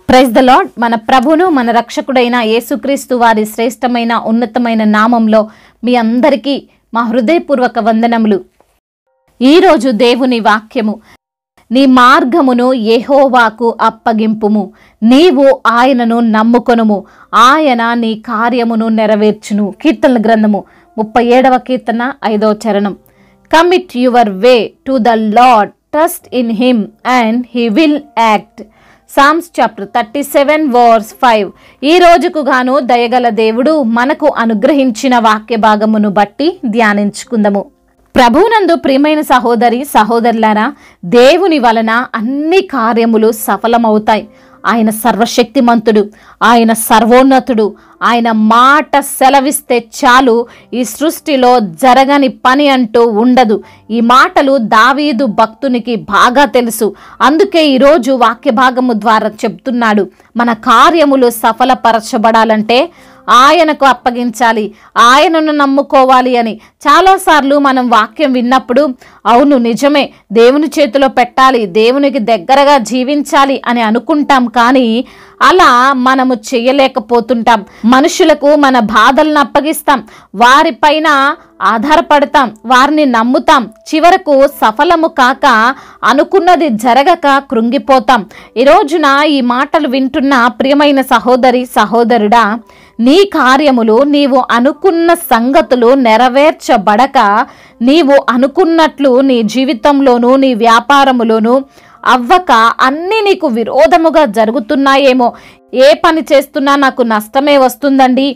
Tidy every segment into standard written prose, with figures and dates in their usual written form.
Praise the lord. మన ప్రభును మన రక్షకుడైన యేసుక్రీస్తు వారి శ్రేష్టమైన ఉన్నతమైన నామంలో మీ అందరికీ మా హృదయపూర్వక వందనములు. ఈరోజు దేవుని వాక్యము, నీ మార్గమును యెహోవాకు అప్పగింపుము, నీవు ఆయనను నమ్ముకొనుము, ఆయన నీ కార్యమును నెరవేర్చును. కీర్తనల గ్రంథము 37వ కీర్తన 5వ చరణం. Commit your way to the lord, trust in him and he will act. Psalms chapter 37 verse 5. ఈ రోజుకు గాను దయగల దేవుడు మనకు అనుగ్రహించిన వాక్య భాగమును బట్టి ధ్యానించుకుందాము. ప్రభువునందు ప్రియమైన సహోదరి సహోదరులారా, దేవుని వలన అన్ని కార్యములు సఫలమవుతాయి. ఆయన సర్వశక్తిమంతుడు, ఆయన సర్వోన్నతుడు. ఆయన మాట సెలవిస్తే చాలు, ఈ సృష్టిలో జరగని పని అంటూ ఉండదు. ఈ మాటలు దావీదు భక్తునికి బాగా తెలుసు. అందుకే ఈరోజు వాక్య భాగము ద్వారా చెప్తున్నాడు, మన కార్యములు సఫలపరచబడాలంటే ఆయనకు అప్పగించాలి, ఆయనను నమ్ముకోవాలి అని. చాలాసార్లు మనం వాక్యం విన్నప్పుడు అవును నిజమే, దేవుని చేతిలో పెట్టాలి, దేవునికి దగ్గరగా జీవించాలి అని అనుకుంటాం. కానీ అలా మనము చేయలేకపోతుంటాం. మనుషులకు మన బాధలను అప్పగిస్తాం, వారిపైన ఆధారపడతాం, వారిని నమ్ముతాం. చివరకు సఫలము కాక అనుకున్నది జరగక కృంగిపోతాం. ఈ రోజున ఈ మాటలు వింటున్న ప్రియమైన సహోదరి సహోదరుడా, నీ కార్యములు, నీవు అనుకున్న సంగతులు నెరవేర్చబడక, నీవు అనుకున్నట్లు నీ జీవితంలోనూ నీ వ్యాపారములోనూ అవ్వక అన్నీ నీకు విరోధముగా జరుగుతున్నాయేమో. ఏ పని చేస్తున్నా నాకు నష్టమే వస్తుందండి,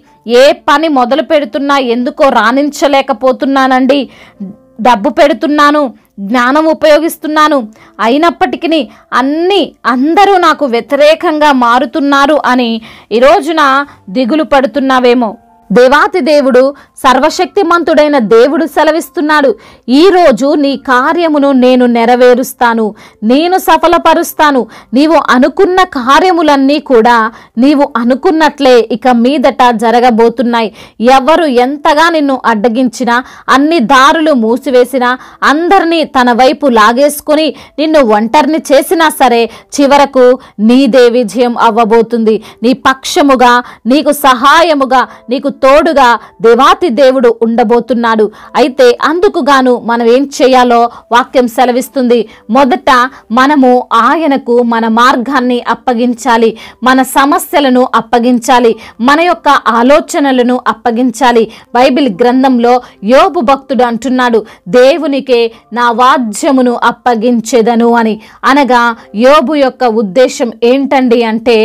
ఏ పని మొదలు పెడుతున్నా ఎందుకో రాణించలేకపోతున్నానండి, డబ్బు పెడుతున్నాను, జ్ఞానం ఉపయోగిస్తున్నాను, అయినప్పటికీ అందరూ నాకు వ్యతిరేకంగా మారుతున్నారు అని ఈ రోజున దిగులు పడుతున్నావేమో. దేవాతి దేవుడు, సర్వశక్తిమంతుడైన దేవుడు సెలవిస్తున్నాడు, ఈరోజు నీ కార్యమును నేను నెరవేరుస్తాను, నేను సఫలపరుస్తాను. నీవు అనుకున్న కార్యములన్నీ కూడా నీవు అనుకున్నట్లే ఇక మీదట జరగబోతున్నాయి. ఎవరు ఎంతగా నిన్ను అడ్డగించినా, అన్ని దారులు మూసివేసినా, అందరినీ తన వైపు లాగేసుకొని నిన్ను ఒంటరిని చేసినా సరే, చివరకు నీదే విజయం అవ్వబోతుంది. నీ పక్షముగా, నీకు సహాయముగా, నీకు తోడుగా దేవాతి దేవుడు ఉండబోతున్నాడు. అయితే అందుకు గాను మనం ఏం చేయాలో వాక్యం సెలవిస్తుంది. మొదట మనము ఆయనకు మన మార్గాన్ని అప్పగించాలి, మన సమస్యలను అప్పగించాలి, మన యొక్క ఆలోచనలను అప్పగించాలి. బైబిల్ గ్రంథంలో యోబు భక్తుడు అంటున్నాడు, దేవునికే నా వాద్యమును అప్పగించెదను అని. అనగా యోబు యొక్క ఉద్దేశం ఏంటండి అంటే,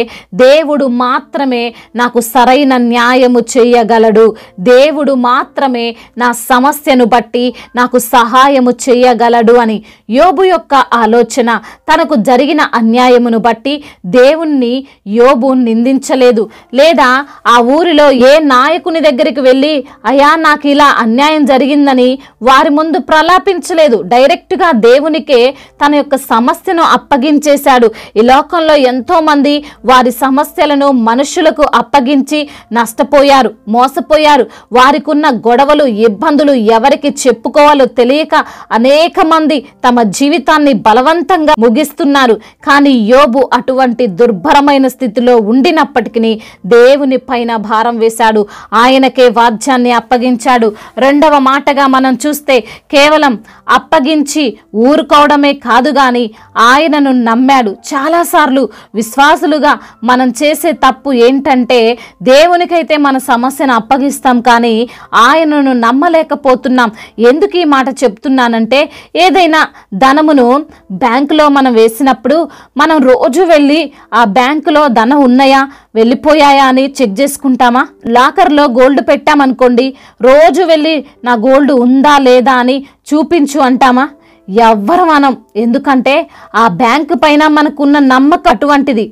దేవుడు మాత్రమే నాకు సరైన న్యాయము చేయగలడు, దేవుడు మాత్రమే నా సమస్యను బట్టి నాకు సహాయము చేయగలడు అని. యోబు యొక్క ఆలోచన, తనకు జరిగిన అన్యాయమును బట్టి దేవుణ్ణి యోబు నిందించలేదు, లేదా ఆ ఊరిలో ఏ నాయకుని దగ్గరికి వెళ్ళి అయ్యా నాకు ఇలా అన్యాయం జరిగిందని వారి ముందు ప్రలాపించలేదు. డైరెక్ట్గా దేవునికే తన యొక్క సమస్యను అప్పగించేశాడు. ఈ లోకంలో ఎంతో మంది వారి సమస్యలను మనుషులకు అప్పగించి నష్టపోయారు, మోసపోయారు. వారికి ఉన్న గొడవలు, ఇబ్బందులు ఎవరికి చెప్పుకోవాలో తెలియక అనేక మంది తమ జీవితాన్ని బలవంతంగా ముగిస్తున్నారు. కానీ యోబు అటువంటి దుర్భరమైన స్థితిలో ఉండినప్పటికీ దేవుని పైన భారం వేశాడు, ఆయనకే వాద్యాన్ని అప్పగించాడు. రెండవ మాటగా మనం చూస్తే, కేవలం అప్పగించి ఊరుకోవడమే కాదు గాని ఆయనను నమ్మాడు. చాలాసార్లు విశ్వాసులుగా మనం చేసే తప్పు ఏంటంటే, దేవునికైతే మన సమస్యను అప్పగిస్తాం కానీ ఆయనను నమ్మలేకపోతున్నాం. ఎందుకు ఈ మాట చెప్తున్నానంటే, ఏదైనా ధనమును బ్యాంకులో మనం వేసినప్పుడు మనం రోజు వెళ్ళి ఆ బ్యాంకులో ధనం ఉన్నాయా వెళ్ళిపోయాయా అని చెక్ చేసుకుంటామా? లాకర్లో గోల్డ్ పెట్టామనుకోండి, రోజు వెళ్ళి నా గోల్డ్ ఉందా లేదా అని చూపించు అంటామా? ఎవ్వరు మనం. ఎందుకంటే ఆ బ్యాంకు పైన మనకున్న నమ్మకం అటువంటిది.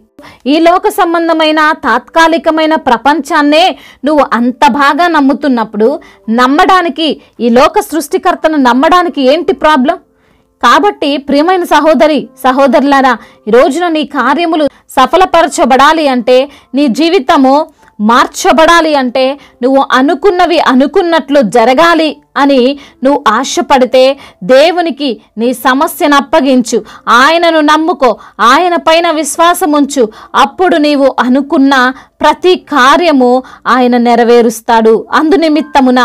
ఈ లోక సంబంధమైన తాత్కాలికమైన ప్రపంచాన్నే నువ్వు అంత బాగా నమ్ముతున్నప్పుడు నమ్మడానికి, ఈ లోక సృష్టికర్తను నమ్మడానికి ఏంటి ప్రాబ్లం? కాబట్టి ప్రియమైన సహోదరి సహోదరులారా, ఈ రోజున నీ కార్యములు సఫలపరచబడాలి అంటే, నీ జీవితము మార్చబడాలి అంటే, నువ్వు అనుకున్నవి అనుకున్నట్లు జరగాలి అని నువ్వు ఆశపడితే దేవునికి నీ సమస్యను అప్పగించు, ఆయనను నమ్ముకో, ఆయన పైన విశ్వాసం ఉంచు. అప్పుడు నీవు అనుకున్న ప్రతి కార్యము ఆయన నెరవేరుస్తాడు. అందునిమిత్తమున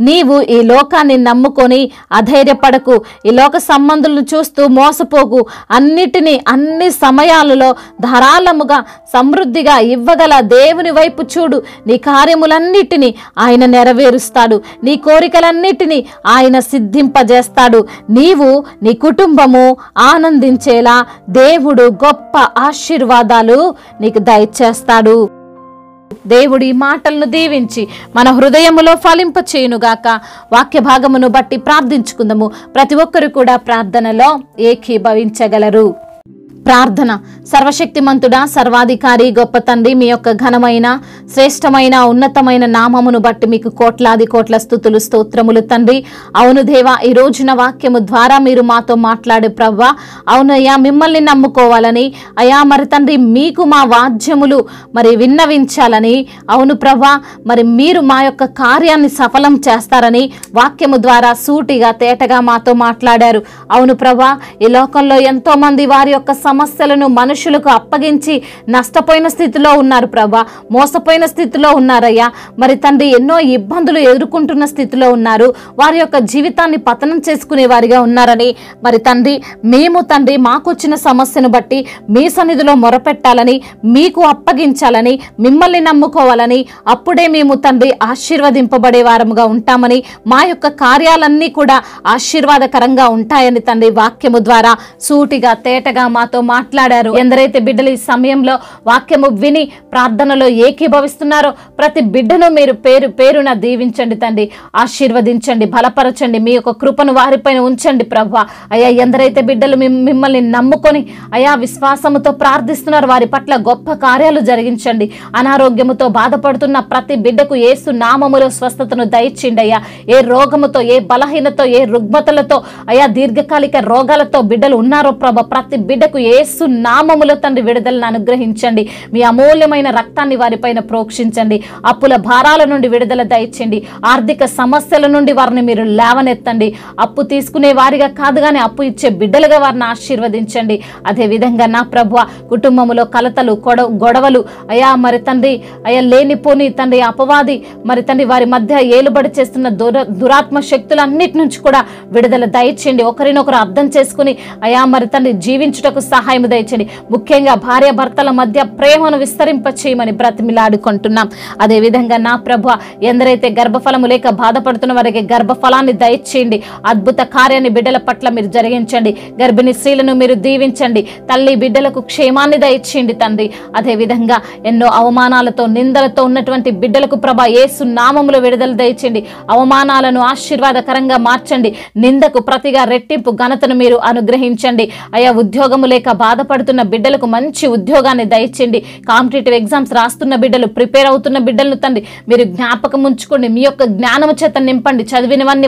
నీవు ఈ లోకాన్ని నమ్ముకొని అధైర్యపడకు, ఈ లోక సంబంధులను చూస్తూ మోసపోకు. అన్ని సమయాలలో ధారాళముగా సమృద్ధిగా ఇవ్వగల దేవుని వైపు చూడు. నీ కార్యములన్నిటినీ ఆయన నెరవేరుస్తాడు, నీ కోరికలన్నిటినీ ఆయన సిద్ధింపజేస్తాడు. నీవు నీ కుటుంబము ఆనందించేలా దేవుడు గొప్ప ఆశీర్వాదాలు నీకు దయచేస్తాడు. దేవుడు ఈ మాటలను దీవించి మన హృదయములో ఫలింప చేయునుగాక. వాక్య భాగమును బట్టి ప్రార్థించుకుందాము. ప్రతి ఒక్కరు కూడా ప్రార్థనలో ఏకీభవించగలరు. ప్రార్థన. సర్వశక్తిమంతుడా, సర్వాధికారి, గొప్ప తండ్రి, మీ యొక్క ఘనమైన శ్రేష్టమైన ఉన్నతమైన నామమును బట్టి మీకు కోట్లాది కోట్ల స్తుతులు స్తోత్రములు తండ్రి. అవును దేవా, ఈ రోజున వాక్యము ద్వారా మీరు మాతో మాట్లాడే ప్రవ్వా, అవునయ్యా, మిమ్మల్ని నమ్ముకోవాలని అయ్యా మరి తండ్రి మీకు మా వాద్యములు మరి విన్నవించాలని, అవును ప్రవ్వా, మరి మీరు మా యొక్క కార్యాన్ని సఫలం చేస్తారని వాక్యము ద్వారా సూటిగా తేటగా మాతో మాట్లాడారు. అవును ప్రవ్వా, ఈ లోకంలో ఎంతో మంది వారి యొక్క సమస్యలను మనుషులకు అప్పగించి నష్టపోయిన స్థితిలో ఉన్నారు ప్రభా, మోసపోయిన స్థితిలో ఉన్నారయ్యా. మరి తండ్రి ఎన్నో ఇబ్బందులు ఎదుర్కొంటున్న స్థితిలో ఉన్నారు, వారి యొక్క జీవితాన్ని పతనం చేసుకునే వారిగా ఉన్నారని మరి తండ్రి మేము తండ్రి మాకొచ్చిన సమస్యను బట్టి మీ సన్నిధిలో మొరపెట్టాలని, మీకు అప్పగించాలని, మిమ్మల్ని నమ్ముకోవాలని, అప్పుడే మేము తండ్రి ఆశీర్వదింపబడే వారముగా ఉంటామని, మా యొక్క కార్యాలన్నీ కూడా ఆశీర్వాదకరంగా ఉంటాయని తండ్రి వాక్యము ద్వారా సూటిగా తేటగా మాతో మాట్లాడారు. ఎందరైతే బిడ్డలు ఈ సమయంలో వాక్యము విని ప్రార్థనలో ఏకీభవిస్తున్నారో ప్రతి బిడ్డను మీరు పేరు పేరున దీవించండి తండ్రి, ఆశీర్వదించండి, బలపరచండి, మీ యొక్క కృపను వారిపైన ఉంచండి ప్రభువా. అయ్యా, ఎందరైతే బిడ్డలు మిమ్మల్ని నమ్ముకొని అయా విశ్వాసముతో ప్రార్థిస్తున్నారు వారి పట్ల గొప్ప కార్యాలు జరిగించండి. అనారోగ్యముతో బాధపడుతున్న ప్రతి బిడ్డకు యేసు నామములో స్వస్థతను దయచేయండి అయ్యా. ఏ రోగముతో, ఏ బలహీనతో, ఏ రుగ్మతలతో అయా దీర్ఘకాలిక రోగాలతో బిడ్డలు ఉన్నారో ప్రభ, ప్రతి బిడ్డకు యేసు నామములో తండ్రి విడుదలను అనుగ్రహించండి. మీ అమూల్యమైన రక్తాన్ని వారిపైన ప్రోక్షించండి. అప్పుల భారాల నుండి విడుదల దయచేయండి. ఆర్థిక సమస్యల నుండి వారిని మీరు లేవనెత్తండి. అప్పు తీసుకునే వారిగా కాదు కానీ అప్పు ఇచ్చే బిడ్డలుగా వారిని ఆశీర్వదించండి. అదే విధంగా నా ప్రభువా, కుటుంబములో కలతలు, గొడవలు అయా మరి తండ్రి అయా లేనిపోని తండ్రి అపవాది మరి తండ్రి వారి మధ్య ఏలుబడి చేస్తున్న దురాత్మ శక్తులన్నిటి నుంచి కూడా విడుదల దయచేయండి. ఒకరినొకరు అర్థం చేసుకుని అయా మరి తండ్రి జీవించుటకు సహాయం దయచేయండి. ముఖ్యంగా భార్య భర్తల మధ్య ప్రేమను విస్తరింప చేయమని బ్రతిమిలాడుకుంటున్నాం. అదే విధంగా నా ప్రభువా, ఎందరైతే గర్భఫలము లేక బాధపడుతున్న వారికి గర్భఫలాన్ని దయచేయండి. అద్భుత కార్యాన్ని బిడ్డల పట్ల మీరు జరిగించండి. గర్భిణీ స్త్రీలను మీరు దీవించండి. తల్లి బిడ్డలకు క్షేమాన్ని దయచేయండి తండ్రి. అదే విధంగా ఎన్నో అవమానాలతో నిందలతో ఉన్నటువంటి బిడ్డలకు ప్రభా యేసు నామములో విడుదల దయచేయండి. అవమానాలను ఆశీర్వాదకరంగా మార్చండి. నిందకు ప్రతిగా రెట్టింపు ఘనతను మీరు అనుగ్రహించండి. అయా, ఉద్యోగము లేక బాధపడుతున్న బిడ్డలకు మంచి ఉద్యోగాన్ని దయచేయండి. కాంపిటేటివ్ ఎగ్జామ్స్ రాస్తున్న బిడ్డలు, ప్రిపేర్ అవుతున్న బిడ్డలను తండ్రి మీరు జ్ఞాపకం ఉంచుకోండి. మీ యొక్క జ్ఞానము చేత నింపండి. చదివినవన్నీ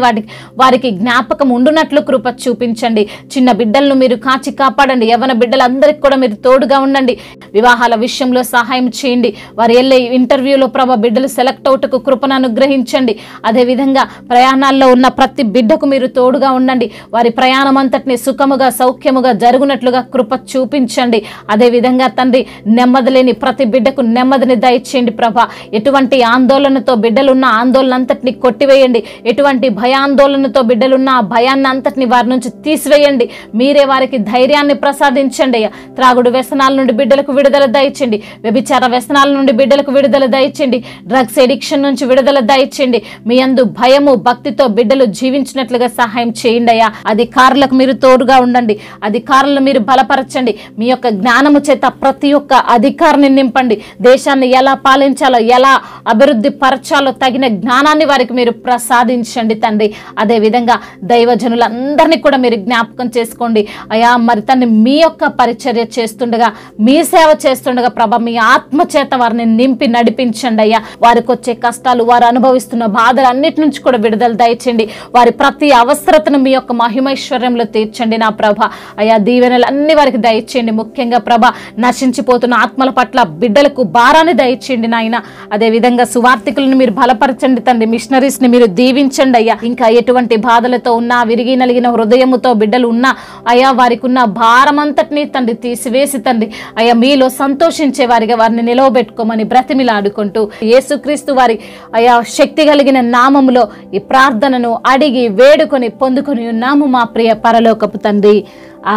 వారికి జ్ఞాపకం ఉండునట్లు కృప చూపించండి. చిన్న బిడ్డలను మీరు కాచి కాపాడండి. యవ్వన బిడ్డలందరికీ కూడా మీరు తోడుగా ఉండండి. వివాహాల విషయంలో సహాయం చేయండి. వారు వెళ్ళే ఇంటర్వ్యూలో ప్రభ బిడ్డలు సెలెక్ట్ అవుటకు కృపను అనుగ్రహించండి. అదేవిధంగా ప్రయాణాల్లో ఉన్న ప్రతి బిడ్డకు మీరు తోడుగా ఉండండి. వారి ప్రయాణం అంతటిని సుఖముగా సౌఖ్యముగా జరుగునట్లుగా కృప చూపించండి. అదేవిధంగా తండ్రి నెమ్మది లేని ప్రతి బిడ్డకు నెమ్మదిని దయచేయండి ప్రభా. ఎటువంటి ఆందోళనతో బిడ్డలున్న ఆందోళన అంతటిని కొట్టివేయండి. ఎటువంటి భయాందోళనతో బిడ్డలున్న ఆ భయాన్ని అంతటిని వారి నుంచి తీసివేయండి. మీరే వారికి ధైర్యాన్ని ప్రసాదించండి అయ్యా. త్రాగుడు వ్యసనాల నుండి బిడ్డలకు విడుదల దయచేయండి. వ్యభిచార వ్యసనాల నుండి బిడ్డలకు విడుదల దయచేయండి. డ్రగ్స్ ఎడిక్షన్ నుంచి విడుదల దయచేయండి. మీ యందు భయము భక్తితో బిడ్డలు జీవించినట్లుగా సహాయం చేయండి అయ్యా. అధికారులకు మీరు తోడుగా ఉండండి. అధికారులను మీరు బలపరచండి. మీ యొక్క జ్ఞానము చేత ప్రతి ఒక్క అధికారిని నింపండి. దేశాన్ని ఎలా పాలించాలో, ఎలా అభివృద్ధి పరచాలో తగిన జ్ఞానాన్ని వారికి మీరు ప్రసాదించండి తండ్రి. అదే విధంగా దైవజనులందరినీ కూడా మీరు జ్ఞాపకం చేసుకోండి అయ్యా. మరి తండ్రి మీ యొక్క పరిచర్య చేస్తుండగా, మీ సేవ చేస్తుండగా ప్రభ మీ ఆత్మ చేత వారిని నింపి నడిపించండి అయ్యా. వారికి వచ్చే కష్టాలు, వారు అనుభవిస్తున్న బాధలు అన్నిటి నుంచి కూడా విడుదల దయచేయండి. వారి ప్రతి అవసరతను మీ యొక్క మహిమైశ్వర్యంలో తీర్చండి నా ప్రభ అయ్యా. దీవెనలు అన్ని వారికి అందరికి దయచేయండి. ముఖ్యంగా ప్రభా నశించిపోతున్న ఆత్మల పట్ల బిడ్డలకు భారాన్ని దయచేయండి నాయన. అదేవిధంగా సువార్థికులను మీరు బలపరచండి తండ్రి. మిషనరీస్ ని మీరు దీవించండి అయ్యా. ఇంకా ఎటువంటి బాధలతో ఉన్నా, విరిగి నలిగిన హృదయముతో బిడ్డలు ఉన్నా అయ్యా, వారికి ఉన్న భారమంతటినీ తండ్రి తీసివేసి తండ్రి అయ్యా మీలో సంతోషించే వారిగా వారిని నిలవబెట్టుకోమని బ్రతిమిలాడుకుంటూ యేసుక్రీస్తు వారి అయ్యా శక్తి కలిగిన నామములో ఈ ప్రార్థనను అడిగి వేడుకొని పొందుకొని ఉన్నాము మా ప్రియ పరలోకపు తండ్రి.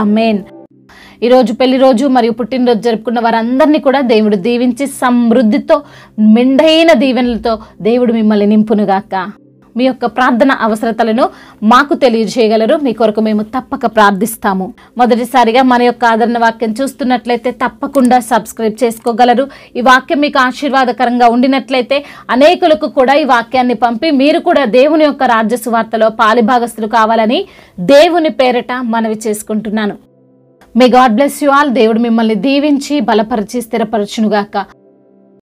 ఆమేన్. ఈరోజు పెళ్లి రోజు మరియు పుట్టినరోజు జరుపుకున్న వారందరినీ కూడా దేవుడు దీవించి సమృద్ధితో మెండైన దీవెనలతో దేవుడు మిమ్మల్ని నింపునుగాక. మీ యొక్క ప్రార్థన అవసరతలను మాకు తెలియజేయగలరు. మీ కొరకు మేము తప్పక ప్రార్థిస్తాము. మొదటిసారిగా మన యొక్క ఆదరణ వాక్యం చూస్తున్నట్లయితే తప్పకుండా సబ్స్క్రైబ్ చేసుకోగలరు. ఈ వాక్యం మీకు ఆశీర్వాదకరంగా ఉండినట్లయితే అనేకులకు కూడా ఈ వాక్యాన్ని పంపి మీరు కూడా దేవుని యొక్క రాజ్య సువార్తలో పాలిభాగస్తులు కావాలని దేవుని పేరట మనవి చేసుకుంటున్నాను. May God bless you all. దేవుడు మిమ్మల్ని దీవించి బలపరిచి స్థిరపరచునుగాక.